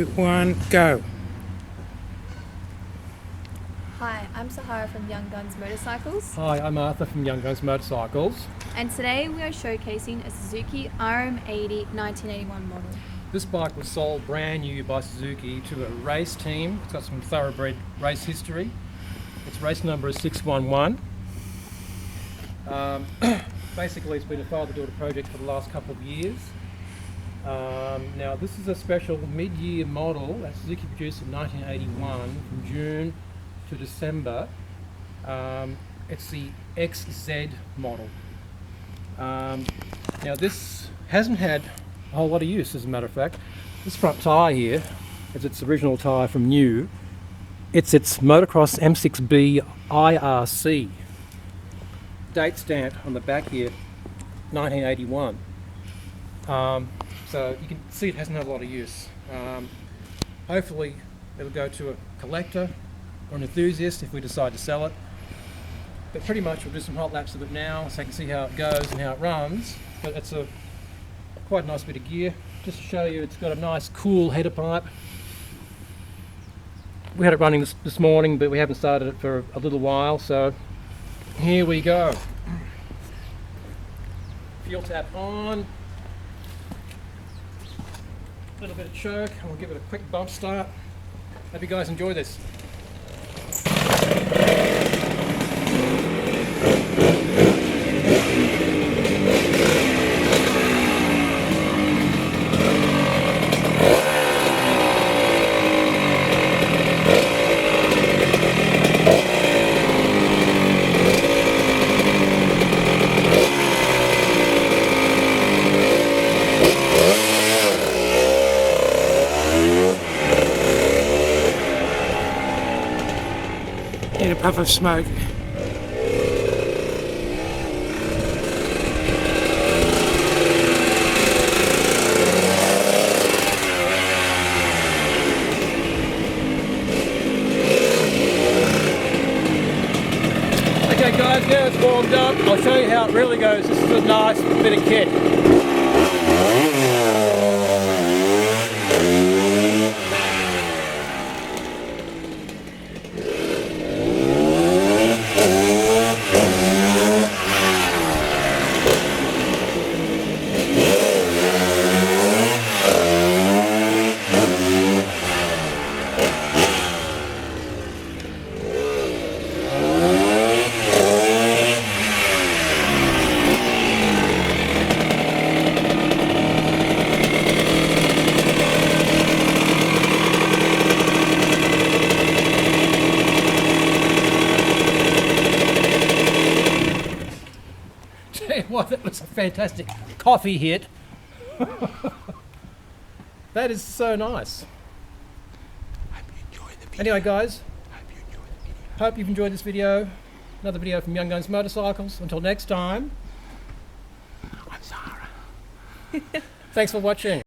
1, go. Hi, I'm Saharha from Young Guns Motorcycles, Hi, I'm Arthur from Young Guns Motorcycles. and today we are showcasing a Suzuki RM 1981 model. This bike was sold brand new by Suzuki to a race team. It's got some thoroughbred race history. Its race number is 611. Basically, it's been a father-daughter project for the last couple of years. Now, this is a special mid-year model that Suzuki produced in 1981 from June to December. It's the XZ model. Now, this hasn't had a whole lot of use, as a matter of fact. This front tyre here is its original tyre from new. It's its motocross M6B IRC. Date stamp on the back here, 1981. So you can see it hasn't had a lot of use. Hopefully it'll go to a collector or an enthusiast if we decide to sell it. But pretty much we'll do some hot laps of it now so you can see how it goes and how it runs. But it's a quite a nice bit of gear. Just to show you, it's got a nice cool header pipe. We had it running this morning, but we haven't started it for a little while, so here we go. Fuel tap on. A little bit of choke, and we'll give it a quick bump start. Hope you guys enjoy this. Get a puff of smoke. Okay guys, now it's warmed up. I'll show you how it really goes. This is a nice bit of kit. Well, that was a fantastic coffee hit. That is so nice. Anyway guys, hope you've enjoyed this video. Another video from Young Guns Motorcycles. Until next time, I'm Saharha. Thanks for watching.